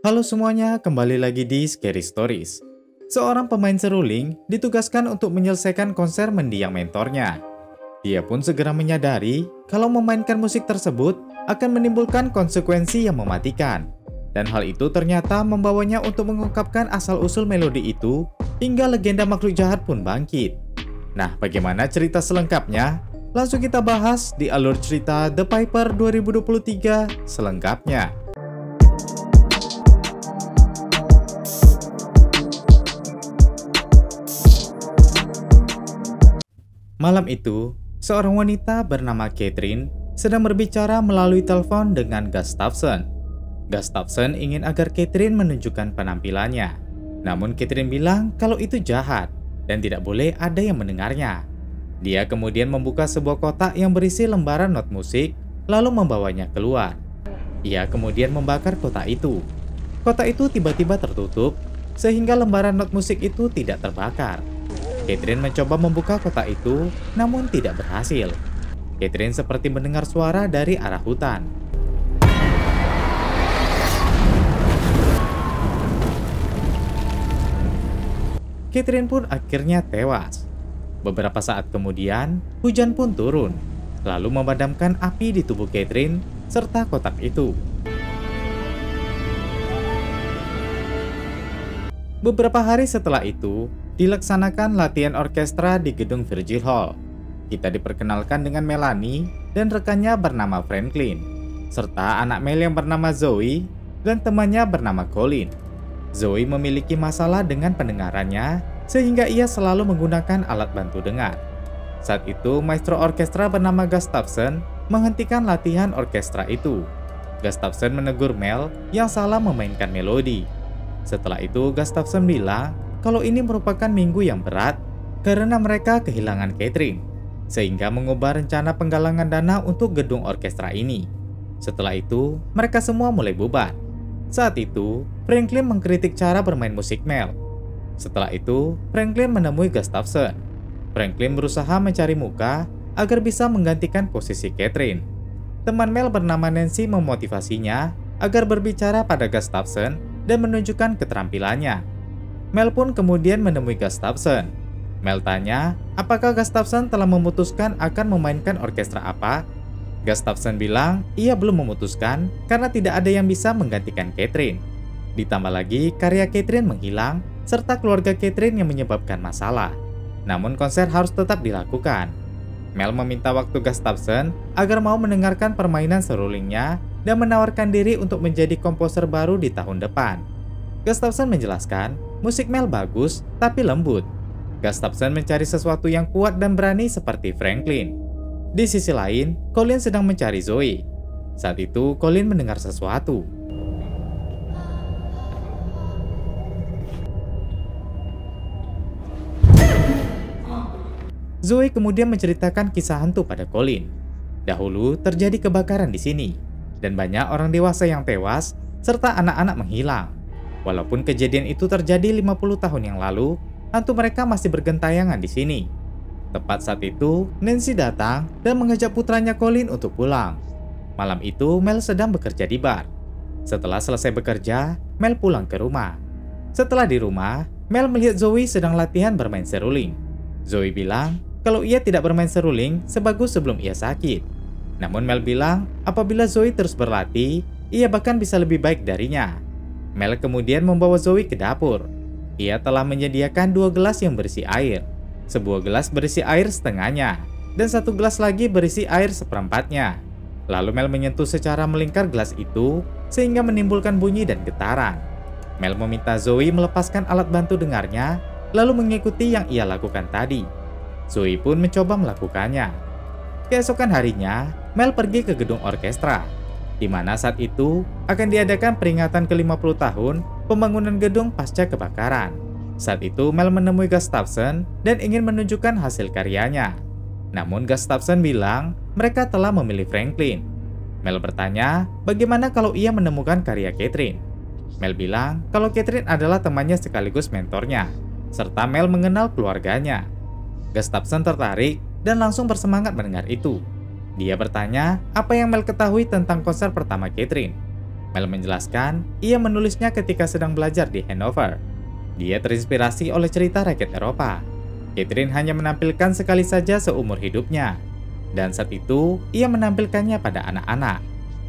Halo semuanya, kembali lagi di Scary Stories. Seorang pemain seruling ditugaskan untuk menyelesaikan konser mendiang mentornya. Dia pun segera menyadari kalau memainkan musik tersebut akan menimbulkan konsekuensi yang mematikan. Dan hal itu ternyata membawanya untuk mengungkapkan asal-usul melodi itu hingga legenda makhluk jahat pun bangkit. Nah, bagaimana cerita selengkapnya? Langsung kita bahas di alur cerita The Piper 2023 selengkapnya. Malam itu, seorang wanita bernama Catherine sedang berbicara melalui telepon dengan Gustafsson. Gustafsson ingin agar Catherine menunjukkan penampilannya. Namun Catherine bilang kalau itu jahat dan tidak boleh ada yang mendengarnya. Dia kemudian membuka sebuah kotak yang berisi lembaran not musik, lalu membawanya keluar. Ia kemudian membakar kotak itu. Kotak itu tiba-tiba tertutup, sehingga lembaran not musik itu tidak terbakar. Catherine mencoba membuka kotak itu, namun tidak berhasil. Catherine seperti mendengar suara dari arah hutan. Catherine pun akhirnya tewas. Beberapa saat kemudian, hujan pun turun, lalu memadamkan api di tubuh Catherine serta kotak itu. Beberapa hari setelah itu, dilaksanakan latihan orkestra di gedung Virgil Hall. Kita diperkenalkan dengan Melanie dan rekannya bernama Franklin, serta anak Mel yang bernama Zoe dan temannya bernama Colin. Zoe memiliki masalah dengan pendengarannya, sehingga ia selalu menggunakan alat bantu dengar. Saat itu, maestro orkestra bernama Gustafsson menghentikan latihan orkestra itu. Gustafsson menegur Mel yang salah memainkan melodi. Setelah itu, Gustafsson bilang kalau ini merupakan minggu yang berat karena mereka kehilangan Catherine, sehingga mengubah rencana penggalangan dana untuk gedung orkestra ini. Setelah itu, mereka semua mulai bubar. Saat itu, Franklin mengkritik cara bermain musik Mel. Setelah itu, Franklin menemui Gustafsson. Franklin berusaha mencari muka agar bisa menggantikan posisi Catherine. Teman Mel bernama Nancy memotivasinya agar berbicara pada Gustafsson dan menunjukkan keterampilannya. Mel pun kemudian menemui Gustafsson. Mel tanya, apakah Gustafsson telah memutuskan akan memainkan orkestra apa? Gustafsson bilang, ia belum memutuskan karena tidak ada yang bisa menggantikan Catherine. Ditambah lagi, karya Catherine menghilang, serta keluarga Catherine yang menyebabkan masalah. Namun konser harus tetap dilakukan. Mel meminta waktu Gustafsson agar mau mendengarkan permainan serulingnya dan menawarkan diri untuk menjadi komposer baru di tahun depan. Gustafsson menjelaskan, musik Mel bagus, tapi lembut. Gustafsson mencari sesuatu yang kuat dan berani seperti Franklin. Di sisi lain, Colin sedang mencari Zoe. Saat itu, Colin mendengar sesuatu. Zoe kemudian menceritakan kisah hantu pada Colin. Dahulu terjadi kebakaran di sini, dan banyak orang dewasa yang tewas, serta anak-anak menghilang. Walaupun kejadian itu terjadi 50 tahun yang lalu, hantu mereka masih bergentayangan di sini. Tepat saat itu, Nancy datang dan mengajak putranya Colin untuk pulang. Malam itu, Mel sedang bekerja di bar. Setelah selesai bekerja, Mel pulang ke rumah. Setelah di rumah, Mel melihat Zoe sedang latihan bermain seruling. Zoe bilang kalau ia tidak bermain seruling sebagus sebelum ia sakit. Namun Mel bilang apabila Zoe terus berlatih, ia bahkan bisa lebih baik darinya. Mel kemudian membawa Zoe ke dapur. Ia telah menyediakan 2 gelas yang berisi air. Sebuah gelas berisi air setengahnya, dan 1 gelas lagi berisi air seperempatnya. Lalu Mel menyentuh secara melingkar gelas itu, sehingga menimbulkan bunyi dan getaran. Mel meminta Zoe melepaskan alat bantu dengarnya, lalu mengikuti yang ia lakukan tadi. Zoe pun mencoba melakukannya. Keesokan harinya, Mel pergi ke gedung orkestra, di mana saat itu akan diadakan peringatan ke-50 tahun pembangunan gedung pasca kebakaran. Saat itu Mel menemui Gustafsson dan ingin menunjukkan hasil karyanya. Namun Gustafsson bilang mereka telah memilih Franklin. Mel bertanya bagaimana kalau ia menemukan karya Catherine. Mel bilang kalau Catherine adalah temannya sekaligus mentornya, serta Mel mengenal keluarganya. Gustafsson tertarik dan langsung bersemangat mendengar itu. Dia bertanya apa yang Mel ketahui tentang konser pertama Catherine. Mel menjelaskan, ia menulisnya ketika sedang belajar di Hanover. Dia terinspirasi oleh cerita rakyat Eropa. Catherine hanya menampilkan sekali saja seumur hidupnya. Dan saat itu, ia menampilkannya pada anak-anak.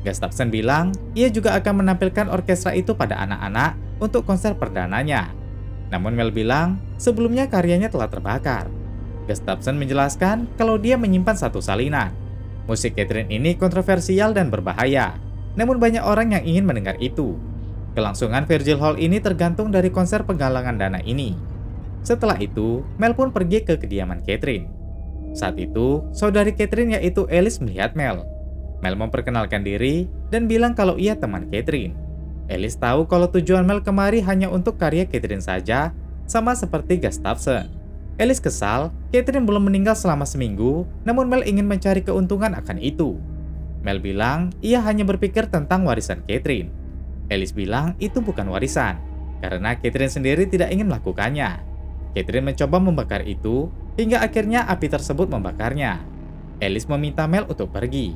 Gustafsson bilang, ia juga akan menampilkan orkestra itu pada anak-anak untuk konser perdananya. Namun Mel bilang, sebelumnya karyanya telah terbakar. Gustafsson menjelaskan kalau dia menyimpan satu salinan. Musik Catherine ini kontroversial dan berbahaya, namun banyak orang yang ingin mendengar itu. Kelangsungan Virgil Hall ini tergantung dari konser penggalangan dana ini. Setelah itu, Mel pun pergi ke kediaman Catherine. Saat itu, saudari Catherine yaitu Alice melihat Mel. Mel memperkenalkan diri dan bilang kalau ia teman Catherine. Alice tahu kalau tujuan Mel kemari hanya untuk karya Catherine saja, sama seperti Gustafsson. Alice kesal, Catherine belum meninggal selama seminggu, namun Mel ingin mencari keuntungan akan itu. Mel bilang ia hanya berpikir tentang warisan Catherine. Alice bilang itu bukan warisan, karena Catherine sendiri tidak ingin melakukannya. Catherine mencoba membakar itu, hingga akhirnya api tersebut membakarnya. Alice meminta Mel untuk pergi.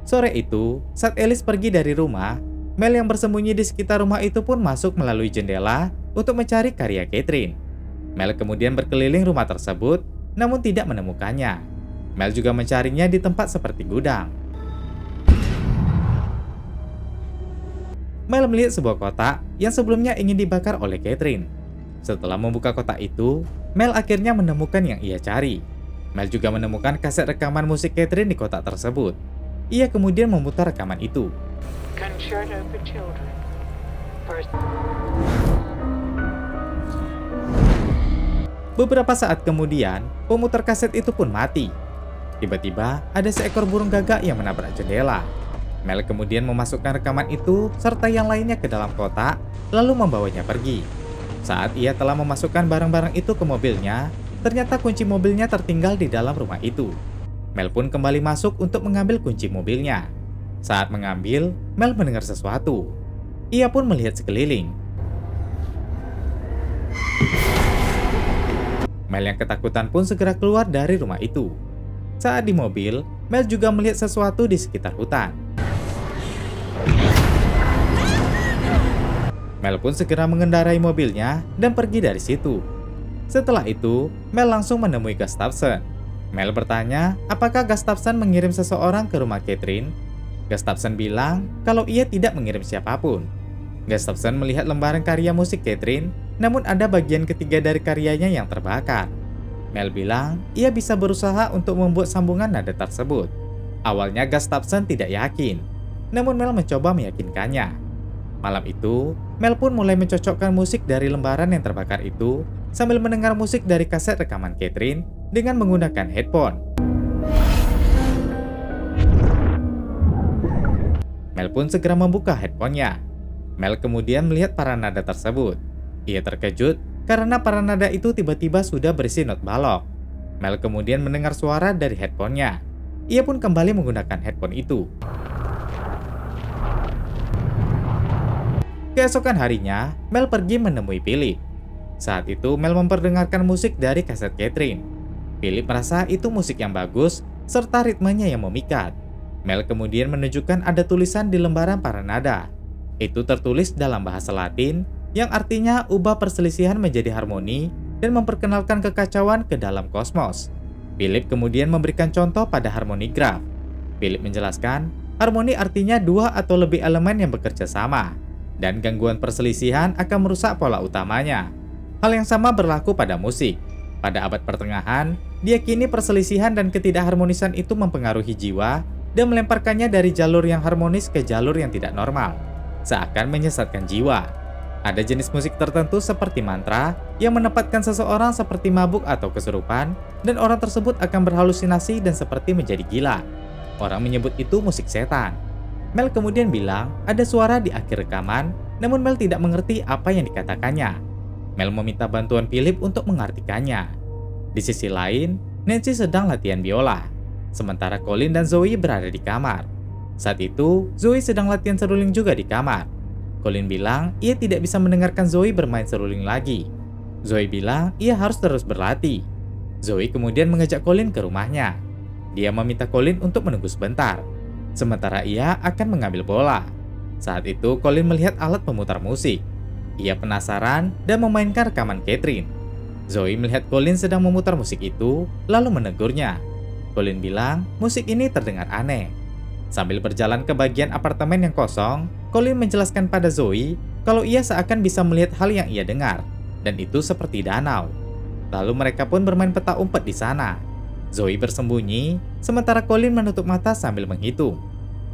Sore itu, saat Alice pergi dari rumah, Mel yang bersembunyi di sekitar rumah itu pun masuk melalui jendela untuk mencari karya Catherine. Mel kemudian berkeliling rumah tersebut, namun tidak menemukannya. Mel juga mencarinya di tempat seperti gudang. Mel melihat sebuah kotak yang sebelumnya ingin dibakar oleh Catherine. Setelah membuka kotak itu, Mel akhirnya menemukan yang ia cari. Mel juga menemukan kaset rekaman musik Catherine di kotak tersebut. Ia kemudian memutar rekaman itu. Beberapa saat kemudian, pemutar kaset itu pun mati. Tiba-tiba, ada seekor burung gagak yang menabrak jendela. Mel kemudian memasukkan rekaman itu serta yang lainnya ke dalam kotak, lalu membawanya pergi. Saat ia telah memasukkan barang-barang itu ke mobilnya, ternyata kunci mobilnya tertinggal di dalam rumah itu. Mel pun kembali masuk untuk mengambil kunci mobilnya. Saat mengambil, Mel mendengar sesuatu. Ia pun melihat sekeliling. Mel yang ketakutan pun segera keluar dari rumah itu. Saat di mobil, Mel juga melihat sesuatu di sekitar hutan. Mel pun segera mengendarai mobilnya dan pergi dari situ. Setelah itu, Mel langsung menemui Gustafsson. Mel bertanya apakah Gustafsson mengirim seseorang ke rumah Catherine. Gustafsson bilang kalau ia tidak mengirim siapapun. Gustafsson melihat lembaran karya musik Catherine, namun ada bagian ketiga dari karyanya yang terbakar. Mel bilang ia bisa berusaha untuk membuat sambungan nada tersebut. Awalnya Gustafsson tidak yakin, namun Mel mencoba meyakinkannya. Malam itu, Mel pun mulai mencocokkan musik dari lembaran yang terbakar itu sambil mendengar musik dari kaset rekaman Catherine dengan menggunakan headphone. Mel pun segera membuka headphone-nya. Mel kemudian melihat para nada tersebut. Ia terkejut karena para nada itu tiba-tiba sudah berisi not balok. Mel kemudian mendengar suara dari headphone-nya. Ia pun kembali menggunakan headphone itu. Keesokan harinya, Mel pergi menemui Philip. Saat itu, Mel memperdengarkan musik dari kaset Catherine. Philip merasa itu musik yang bagus, serta ritmenya yang memikat. Mel kemudian menunjukkan ada tulisan di lembaran para nada. Itu tertulis dalam bahasa Latin, yang artinya ubah perselisihan menjadi harmoni dan memperkenalkan kekacauan ke dalam kosmos. Philip kemudian memberikan contoh pada harmonigraf. Philip menjelaskan, harmoni artinya dua atau lebih elemen yang bekerja sama, dan gangguan perselisihan akan merusak pola utamanya. Hal yang sama berlaku pada musik. Pada abad pertengahan, diyakini perselisihan dan ketidakharmonisan itu mempengaruhi jiwa dan melemparkannya dari jalur yang harmonis ke jalur yang tidak normal, seakan menyesatkan jiwa. Ada jenis musik tertentu seperti mantra yang menempatkan seseorang seperti mabuk atau kesurupan, dan orang tersebut akan berhalusinasi dan seperti menjadi gila. Orang menyebut itu musik setan. Mel kemudian bilang ada suara di akhir rekaman, namun Mel tidak mengerti apa yang dikatakannya. Mel meminta bantuan Philip untuk mengartikannya. Di sisi lain, Nancy sedang latihan biola, sementara Colin dan Zoe berada di kamar. Saat itu, Zoe sedang latihan seruling juga di kamar. Colin bilang ia tidak bisa mendengarkan Zoe bermain seruling lagi. Zoe bilang ia harus terus berlatih. Zoe kemudian mengajak Colin ke rumahnya. Dia meminta Colin untuk menunggu sebentar, sementara ia akan mengambil bola. Saat itu Colin melihat alat pemutar musik. Ia penasaran dan memainkan rekaman Catherine. Zoe melihat Colin sedang memutar musik itu, lalu menegurnya. Colin bilang musik ini terdengar aneh. Sambil berjalan ke bagian apartemen yang kosong, Colin menjelaskan pada Zoe kalau ia seakan bisa melihat hal yang ia dengar, dan itu seperti danau. Lalu mereka pun bermain peta umpet di sana. Zoe bersembunyi, sementara Colin menutup mata sambil menghitung.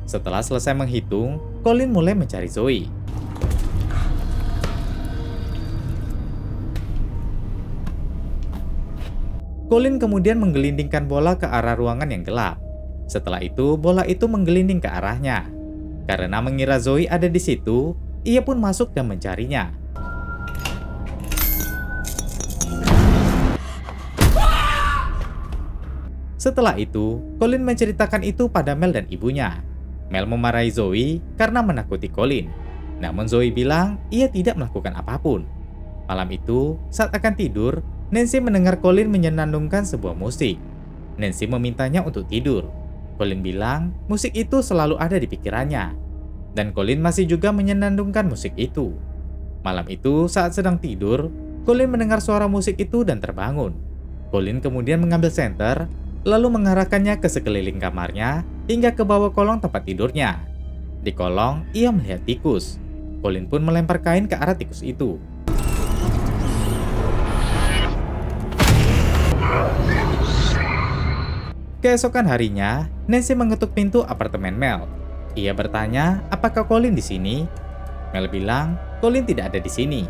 Setelah selesai menghitung, Colin mulai mencari Zoe. Colin kemudian menggelindingkan bola ke arah ruangan yang gelap. Setelah itu, bola itu menggelinding ke arahnya. Karena mengira Zoe ada di situ, ia pun masuk dan mencarinya. Setelah itu, Colin menceritakan itu pada Mel dan ibunya. Mel memarahi Zoe karena menakuti Colin. Namun Zoe bilang ia tidak melakukan apapun. Malam itu, saat akan tidur, Nancy mendengar Colin menyenandungkan sebuah musik. Nancy memintanya untuk tidur. Colin bilang musik itu selalu ada di pikirannya. Dan Colin masih juga menyenandungkan musik itu. Malam itu, saat sedang tidur, Colin mendengar suara musik itu dan terbangun. Colin kemudian mengambil senter, lalu mengarahkannya ke sekeliling kamarnya hingga ke bawah kolong tempat tidurnya. Di kolong, ia melihat tikus. Colin pun melempar kain ke arah tikus itu. Keesokan harinya, Nancy mengetuk pintu apartemen Mel. Ia bertanya, apakah Colin di sini? Mel bilang, Colin tidak ada di sini.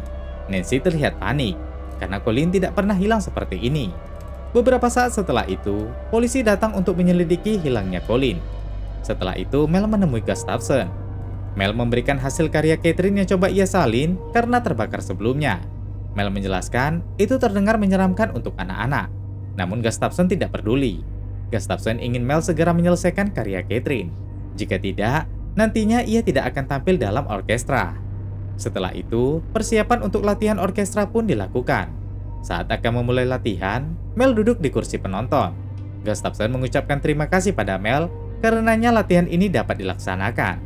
Nancy terlihat panik, karena Colin tidak pernah hilang seperti ini. Beberapa saat setelah itu, polisi datang untuk menyelidiki hilangnya Colin. Setelah itu, Mel menemui Gustafson. Mel memberikan hasil karya Catherine yang coba ia salin karena terbakar sebelumnya. Mel menjelaskan, itu terdengar menyeramkan untuk anak-anak. Namun Gustafson tidak peduli. Gustafson ingin Mel segera menyelesaikan karya Catherine. Jika tidak, nantinya ia tidak akan tampil dalam orkestra. Setelah itu, persiapan untuk latihan orkestra pun dilakukan. Saat akan memulai latihan, Mel duduk di kursi penonton. Gustafson mengucapkan terima kasih pada Mel karenanya latihan ini dapat dilaksanakan.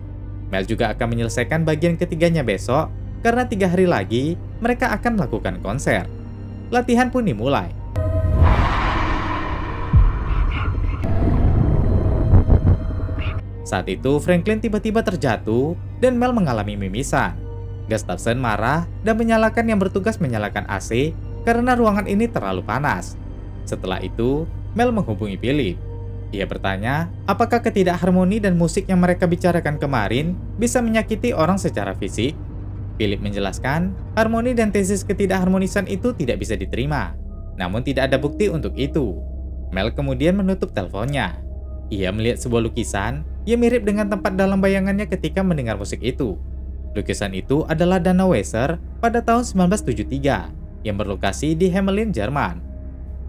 Mel juga akan menyelesaikan bagian ketiganya besok karena 3 hari lagi mereka akan melakukan konser. Latihan pun dimulai. Saat itu, Franklin tiba-tiba terjatuh dan Mel mengalami mimisan. Gustafson marah dan menyalakan yang bertugas menyalakan AC karena ruangan ini terlalu panas. Setelah itu, Mel menghubungi Philip. Ia bertanya, apakah ketidakharmoni dan musik yang mereka bicarakan kemarin bisa menyakiti orang secara fisik? Philip menjelaskan, harmoni dan tesis ketidakharmonisan itu tidak bisa diterima. Namun tidak ada bukti untuk itu. Mel kemudian menutup teleponnya. Ia melihat sebuah lukisan yang mirip dengan tempat dalam bayangannya ketika mendengar musik itu. Lukisan itu adalah Danau Weser pada tahun 1973 yang berlokasi di Hamelin, Jerman.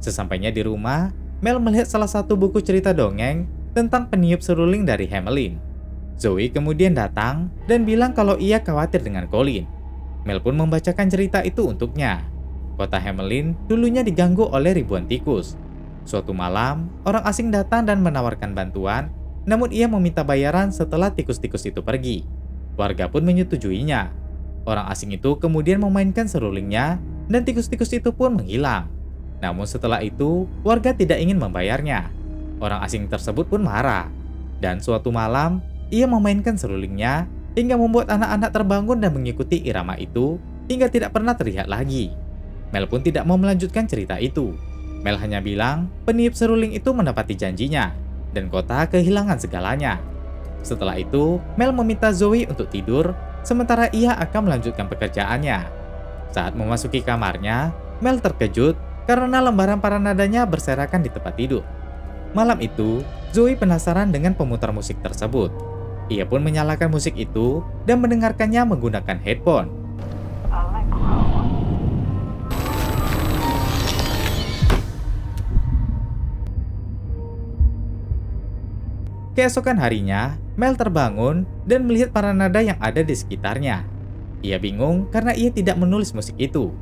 Sesampainya di rumah, Mel melihat salah satu buku cerita dongeng tentang peniup seruling dari Hamelin. Zoe kemudian datang dan bilang kalau ia khawatir dengan Colin. Mel pun membacakan cerita itu untuknya. Kota Hamelin dulunya diganggu oleh ribuan tikus. Suatu malam, orang asing datang dan menawarkan bantuan, namun ia meminta bayaran setelah tikus-tikus itu pergi. Warga pun menyetujuinya. Orang asing itu kemudian memainkan serulingnya dan tikus-tikus itu pun menghilang. Namun setelah itu, warga tidak ingin membayarnya. Orang asing tersebut pun marah. Dan suatu malam, ia memainkan serulingnya hingga membuat anak-anak terbangun dan mengikuti irama itu hingga tidak pernah terlihat lagi. Mel pun tidak mau melanjutkan cerita itu. Mel hanya bilang peniup seruling itu menepati janjinya dan kota kehilangan segalanya. Setelah itu, Mel meminta Zoe untuk tidur sementara ia akan melanjutkan pekerjaannya. Saat memasuki kamarnya, Mel terkejut karena lembaran para nadanya berserakan di tempat tidur. Malam itu, Zoe penasaran dengan pemutar musik tersebut. Ia pun menyalakan musik itu dan mendengarkannya menggunakan headphone. Keesokan harinya, Mel terbangun dan melihat para nada yang ada di sekitarnya. Ia bingung karena ia tidak menulis musik itu.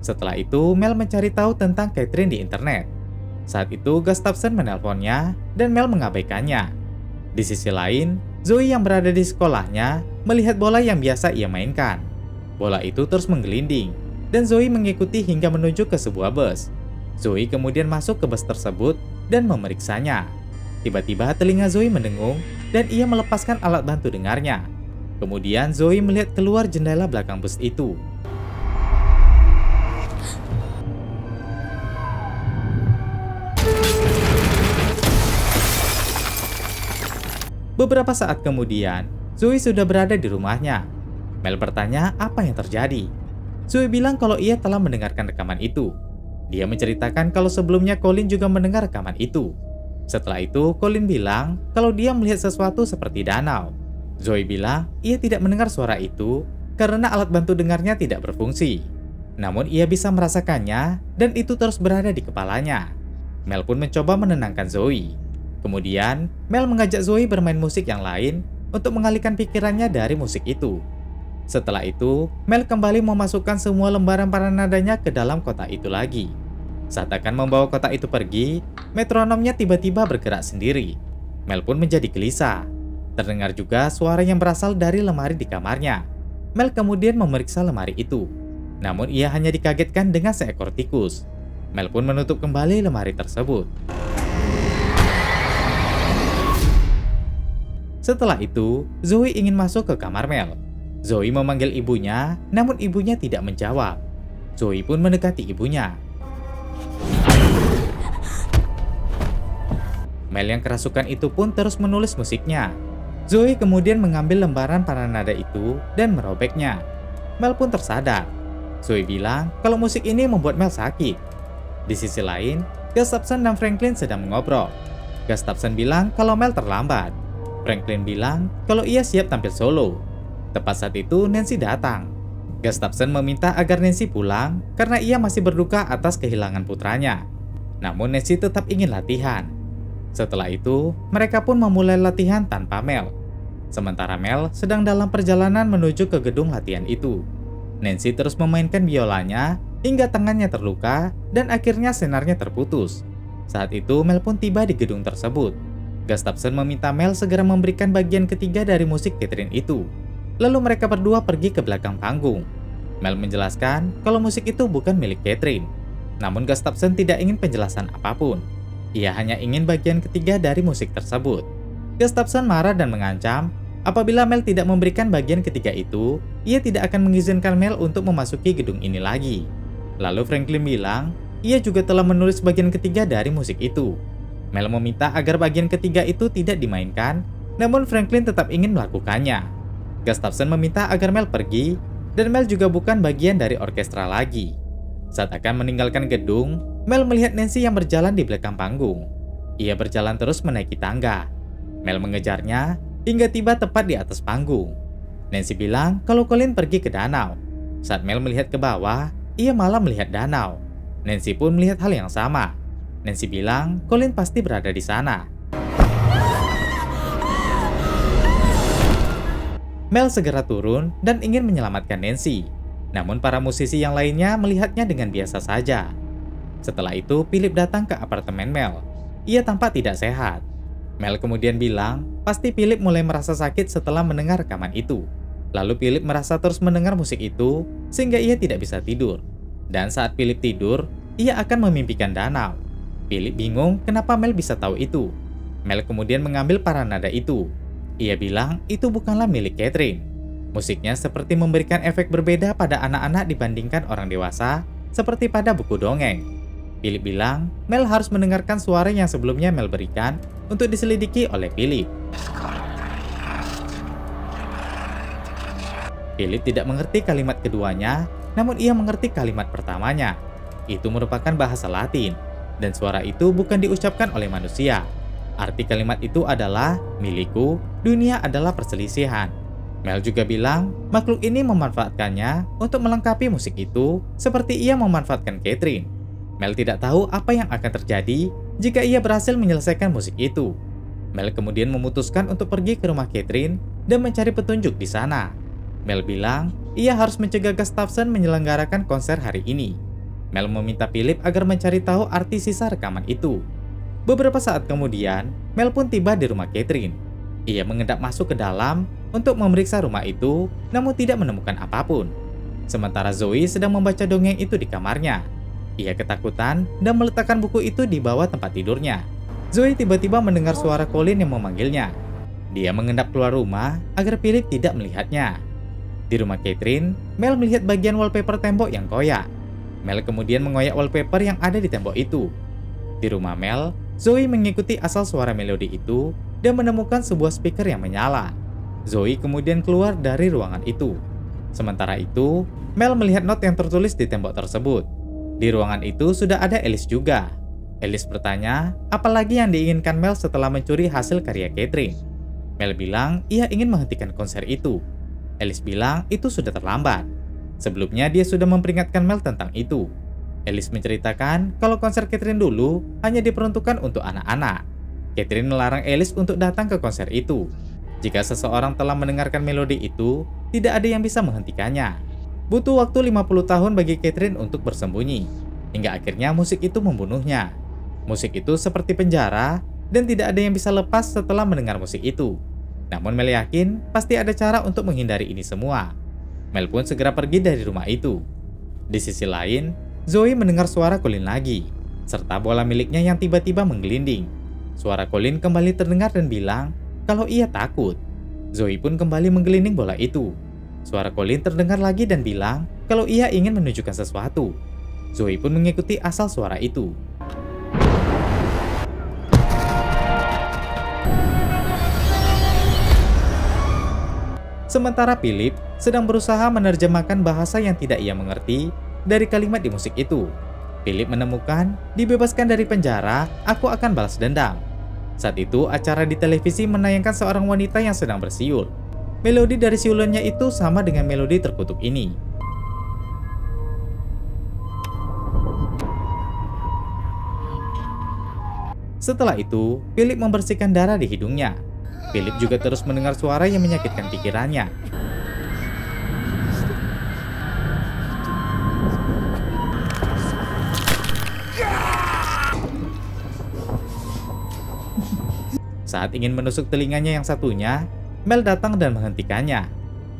Setelah itu, Mel mencari tahu tentang Catherine di internet. Saat itu, Gustafson menelponnya dan Mel mengabaikannya. Di sisi lain, Zoe yang berada di sekolahnya melihat bola yang biasa ia mainkan. Bola itu terus menggelinding, dan Zoe mengikuti hingga menuju ke sebuah bus. Zoe kemudian masuk ke bus tersebut dan memeriksanya. Tiba-tiba telinga Zoe mendengung dan ia melepaskan alat bantu dengarnya. Kemudian Zoe melihat keluar jendela belakang bus itu. Beberapa saat kemudian, Zoe sudah berada di rumahnya. Mel bertanya apa yang terjadi. Zoe bilang kalau ia telah mendengarkan rekaman itu. Dia menceritakan kalau sebelumnya Colin juga mendengar rekaman itu. Setelah itu, Colin bilang kalau dia melihat sesuatu seperti danau. Zoe bilang ia tidak mendengar suara itu karena alat bantu dengarnya tidak berfungsi. Namun ia bisa merasakannya dan itu terus berada di kepalanya. Mel pun mencoba menenangkan Zoe. Kemudian, Mel mengajak Zoe bermain musik yang lain untuk mengalihkan pikirannya dari musik itu. Setelah itu, Mel kembali memasukkan semua lembaran paranadanya ke dalam kotak itu lagi. Saat akan membawa kotak itu pergi, metronomnya tiba-tiba bergerak sendiri. Mel pun menjadi gelisah. Terdengar juga suara yang berasal dari lemari di kamarnya. Mel kemudian memeriksa lemari itu. Namun ia hanya dikagetkan dengan seekor tikus. Mel pun menutup kembali lemari tersebut. Setelah itu, Zoe ingin masuk ke kamar Mel. Zoe memanggil ibunya, namun ibunya tidak menjawab. Zoe pun mendekati ibunya. Mel yang kerasukan itu pun terus menulis musiknya. Zoe kemudian mengambil lembaran paranada itu dan merobeknya. Mel pun tersadar. Zoe bilang kalau musik ini membuat Mel sakit. Di sisi lain, Gustafson dan Franklin sedang mengobrol. Gustafson bilang kalau Mel terlambat. Franklin bilang kalau ia siap tampil solo. Tepat saat itu Nancy datang. Gustafson meminta agar Nancy pulang karena ia masih berduka atas kehilangan putranya. Namun Nancy tetap ingin latihan. Setelah itu, mereka pun memulai latihan tanpa Mel. Sementara Mel sedang dalam perjalanan menuju ke gedung latihan itu. Nancy terus memainkan biolanya hingga tangannya terluka dan akhirnya senarnya terputus. Saat itu Mel pun tiba di gedung tersebut. Gustafson meminta Mel segera memberikan bagian ketiga dari musik Catherine itu. Lalu mereka berdua pergi ke belakang panggung. Mel menjelaskan kalau musik itu bukan milik Catherine. Namun Gustafson tidak ingin penjelasan apapun. Ia hanya ingin bagian ketiga dari musik tersebut. Gustafson marah dan mengancam apabila Mel tidak memberikan bagian ketiga itu, ia tidak akan mengizinkan Mel untuk memasuki gedung ini lagi. Lalu Franklin bilang, ia juga telah menulis bagian ketiga dari musik itu. Mel meminta agar bagian ketiga itu tidak dimainkan, namun Franklin tetap ingin melakukannya. Gustafson meminta agar Mel pergi, dan Mel juga bukan bagian dari orkestra lagi. Saat akan meninggalkan gedung, Mel melihat Nancy yang berjalan di belakang panggung. Ia berjalan terus menaiki tangga. Mel mengejarnya hingga tiba tepat di atas panggung. Nancy bilang kalau Colin pergi ke danau. Saat Mel melihat ke bawah, ia malah melihat danau. Nancy pun melihat hal yang sama. Nancy bilang Colin pasti berada di sana. Mel segera turun dan ingin menyelamatkan Nancy. Namun para musisi yang lainnya melihatnya dengan biasa saja. Setelah itu, Philip datang ke apartemen Mel. Ia tampak tidak sehat. Mel kemudian bilang, pasti Philip mulai merasa sakit setelah mendengar rekaman itu. Lalu Philip merasa terus mendengar musik itu, sehingga ia tidak bisa tidur. Dan saat Philip tidur, ia akan memimpikan danau. Philip bingung kenapa Mel bisa tahu itu. Mel kemudian mengambil paranada itu. Ia bilang itu bukanlah milik Catherine. Musiknya seperti memberikan efek berbeda pada anak-anak dibandingkan orang dewasa, seperti pada buku dongeng. Philip bilang Mel harus mendengarkan suara yang sebelumnya Mel berikan untuk diselidiki oleh Philip. Philip tidak mengerti kalimat keduanya, namun ia mengerti kalimat pertamanya. Itu merupakan bahasa Latin, dan suara itu bukan diucapkan oleh manusia. Arti kalimat itu adalah, milikku, dunia adalah perselisihan. Mel juga bilang, makhluk ini memanfaatkannya untuk melengkapi musik itu, seperti ia memanfaatkan Catherine. Mel tidak tahu apa yang akan terjadi jika ia berhasil menyelesaikan musik itu. Mel kemudian memutuskan untuk pergi ke rumah Catherine dan mencari petunjuk di sana. Mel bilang, ia harus mencegah Gustafson menyelenggarakan konser hari ini. Mel meminta Philip agar mencari tahu arti sisa rekaman itu. Beberapa saat kemudian, Mel pun tiba di rumah Catherine. Ia mengendap masuk ke dalam untuk memeriksa rumah itu, namun tidak menemukan apapun. Sementara Zoe sedang membaca dongeng itu di kamarnya. Ia ketakutan dan meletakkan buku itu di bawah tempat tidurnya. Zoe tiba-tiba mendengar suara Colin yang memanggilnya. Dia mengendap keluar rumah agar Philip tidak melihatnya. Di rumah Catherine, Mel melihat bagian wallpaper tembok yang koyak. Mel kemudian mengoyak wallpaper yang ada di tembok itu. Di rumah Mel, Zoe mengikuti asal suara melodi itu dan menemukan sebuah speaker yang menyala. Zoe kemudian keluar dari ruangan itu. Sementara itu, Mel melihat not yang tertulis di tembok tersebut. Di ruangan itu sudah ada Alice juga. Alice bertanya, apalagi yang diinginkan Mel setelah mencuri hasil karya Catherine. Mel bilang ia ingin menghentikan konser itu. Alice bilang itu sudah terlambat. Sebelumnya dia sudah memperingatkan Mel tentang itu. Alice menceritakan kalau konser Catherine dulu hanya diperuntukkan untuk anak-anak. Catherine melarang Alice untuk datang ke konser itu. Jika seseorang telah mendengarkan melodi itu, tidak ada yang bisa menghentikannya. Butuh waktu 50 tahun bagi Catherine untuk bersembunyi, hingga akhirnya musik itu membunuhnya. Musik itu seperti penjara, dan tidak ada yang bisa lepas setelah mendengar musik itu. Namun Mel yakin pasti ada cara untuk menghindari ini semua. Mel pun segera pergi dari rumah itu. Di sisi lain, Zoe mendengar suara Colin lagi, serta bola miliknya yang tiba-tiba menggelinding. Suara Colin kembali terdengar dan bilang kalau ia takut. Zoe pun kembali menggelinding bola itu. Suara Colin terdengar lagi dan bilang kalau ia ingin menunjukkan sesuatu. Zoe pun mengikuti asal suara itu. Sementara Philip sedang berusaha menerjemahkan bahasa yang tidak ia mengerti dari kalimat di musik itu. Philip menemukan, dibebaskan dari penjara, aku akan balas dendam. Saat itu, acara di televisi menayangkan seorang wanita yang sedang bersiul. Melodi dari siulannya itu sama dengan melodi terkutuk ini. Setelah itu, Philip membersihkan darah di hidungnya. Philip juga terus mendengar suara yang menyakitkan pikirannya. Saat ingin menusuk telinganya yang satunya, Mel datang dan menghentikannya.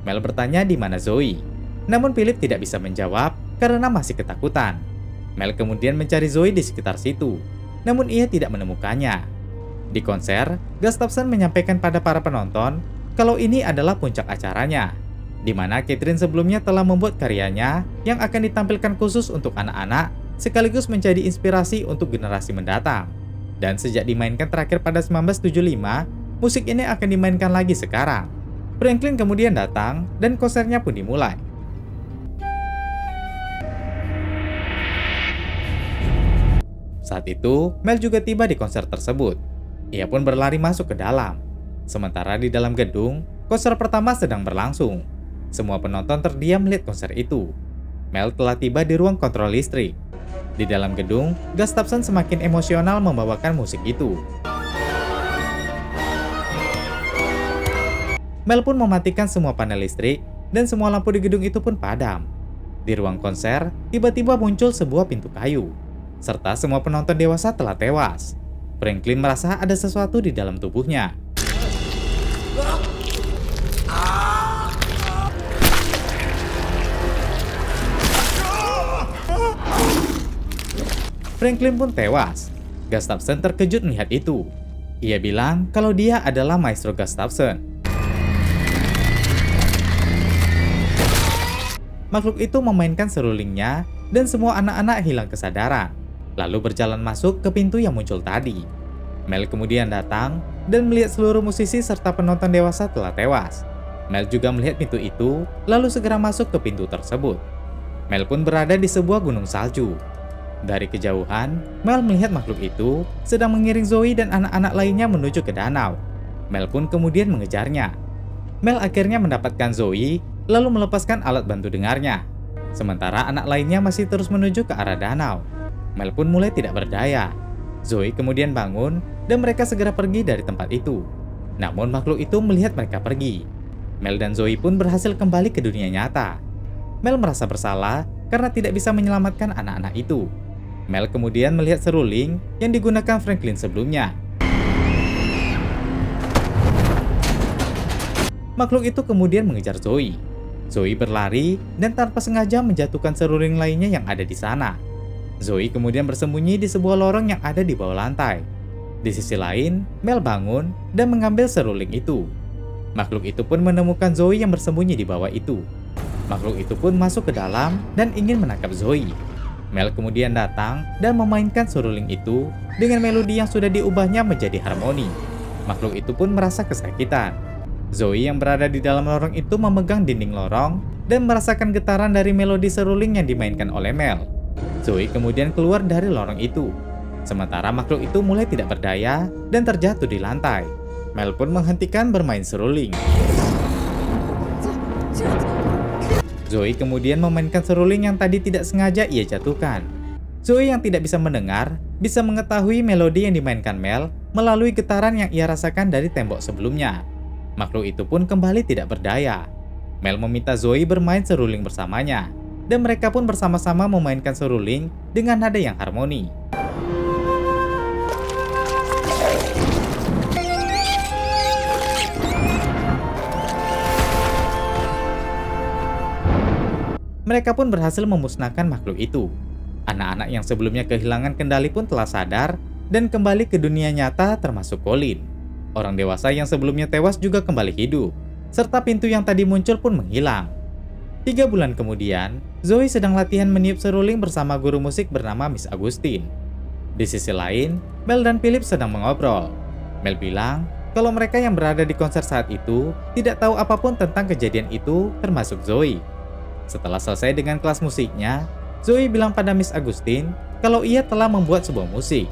Mel bertanya di mana Zoe. Namun Philip tidak bisa menjawab karena masih ketakutan. Mel kemudian mencari Zoe di sekitar situ, namun ia tidak menemukannya. Di konser, Gustafson menyampaikan pada para penonton kalau ini adalah puncak acaranya, di mana Catherine sebelumnya telah membuat karyanya yang akan ditampilkan khusus untuk anak-anak, sekaligus menjadi inspirasi untuk generasi mendatang. Dan sejak dimainkan terakhir pada 1975, musik ini akan dimainkan lagi sekarang. Franklin kemudian datang dan konsernya pun dimulai. Saat itu, Mel juga tiba di konser tersebut. Ia pun berlari masuk ke dalam. Sementara di dalam gedung, konser pertama sedang berlangsung. Semua penonton terdiam melihat konser itu. Mel telah tiba di ruang kontrol listrik. Di dalam gedung, Gustafson semakin emosional membawakan musik itu. Mel pun mematikan semua panel listrik dan semua lampu di gedung itu pun padam. Di ruang konser, tiba-tiba muncul sebuah pintu kayu, serta semua penonton dewasa telah tewas. Franklin merasa ada sesuatu di dalam tubuhnya. Franklin pun tewas. Gustafson terkejut melihat itu. Ia bilang kalau dia adalah Maestro Gustafson. Makhluk itu memainkan serulingnya dan semua anak-anak hilang kesadaran, lalu berjalan masuk ke pintu yang muncul tadi. Mel kemudian datang dan melihat seluruh musisi serta penonton dewasa telah tewas. Mel juga melihat pintu itu, lalu segera masuk ke pintu tersebut. Mel pun berada di sebuah gunung salju. Dari kejauhan, Mel melihat makhluk itu sedang mengiring Zoe dan anak-anak lainnya menuju ke danau. Mel pun kemudian mengejarnya. Mel akhirnya mendapatkan Zoe, lalu melepaskan alat bantu dengarnya. Sementara anak lainnya masih terus menuju ke arah danau. Mel pun mulai tidak berdaya. Zoe kemudian bangun dan mereka segera pergi dari tempat itu. Namun makhluk itu melihat mereka pergi. Mel dan Zoe pun berhasil kembali ke dunia nyata. Mel merasa bersalah karena tidak bisa menyelamatkan anak-anak itu. Mel kemudian melihat seruling yang digunakan Franklin sebelumnya. Makhluk itu kemudian mengejar Zoe. Zoe berlari dan tanpa sengaja menjatuhkan seruling lainnya yang ada di sana. Zoe kemudian bersembunyi di sebuah lorong yang ada di bawah lantai. Di sisi lain, Mel bangun dan mengambil seruling itu. Makhluk itu pun menemukan Zoe yang bersembunyi di bawah itu. Makhluk itu pun masuk ke dalam dan ingin menangkap Zoe. Mel kemudian datang dan memainkan seruling itu dengan melodi yang sudah diubahnya menjadi harmoni. Makhluk itu pun merasa kesakitan. Zoe yang berada di dalam lorong itu memegang dinding lorong dan merasakan getaran dari melodi seruling yang dimainkan oleh Mel. Zoe kemudian keluar dari lorong itu. Sementara makhluk itu mulai tidak berdaya dan terjatuh di lantai. Mel pun menghentikan bermain seruling. Zoe kemudian memainkan seruling yang tadi tidak sengaja ia jatuhkan. Zoe yang tidak bisa mendengar, bisa mengetahui melodi yang dimainkan Mel melalui getaran yang ia rasakan dari tembok sebelumnya. Makhluk itu pun kembali tidak berdaya. Mel meminta Zoe bermain seruling bersamanya, dan mereka pun bersama-sama memainkan seruling dengan nada yang harmoni. Mereka pun berhasil memusnahkan makhluk itu. Anak-anak yang sebelumnya kehilangan kendali pun telah sadar dan kembali ke dunia nyata termasuk Colin. Orang dewasa yang sebelumnya tewas juga kembali hidup, serta pintu yang tadi muncul pun menghilang. 3 bulan kemudian, Zoe sedang latihan meniup seruling bersama guru musik bernama Miss Agustin. Di sisi lain, Mel dan Philip sedang mengobrol. Mel bilang kalau mereka yang berada di konser saat itu tidak tahu apapun tentang kejadian itu termasuk Zoe. Setelah selesai dengan kelas musiknya, Zoe bilang pada Miss Agustin kalau ia telah membuat sebuah musik.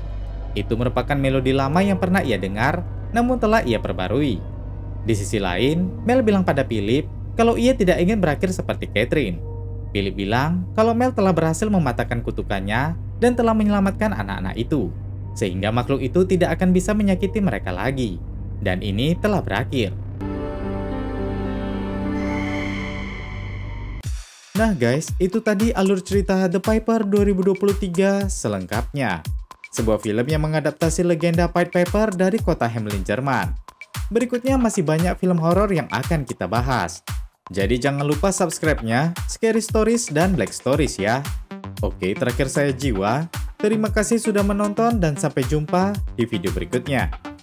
Itu merupakan melodi lama yang pernah ia dengar, namun telah ia perbarui. Di sisi lain, Mel bilang pada Philip kalau ia tidak ingin berakhir seperti Catherine. Philip bilang kalau Mel telah berhasil mematahkan kutukannya dan telah menyelamatkan anak-anak itu, sehingga makhluk itu tidak akan bisa menyakiti mereka lagi. Dan ini telah berakhir. Nah guys, itu tadi alur cerita The Piper 2023 selengkapnya. Sebuah film yang mengadaptasi legenda Pied Piper dari kota Hamelin, Jerman. Berikutnya masih banyak film horor yang akan kita bahas. Jadi jangan lupa subscribe-nya, Scary Stories dan Black Stories ya. Oke, terakhir saya Jiwa. Terima kasih sudah menonton dan sampai jumpa di video berikutnya.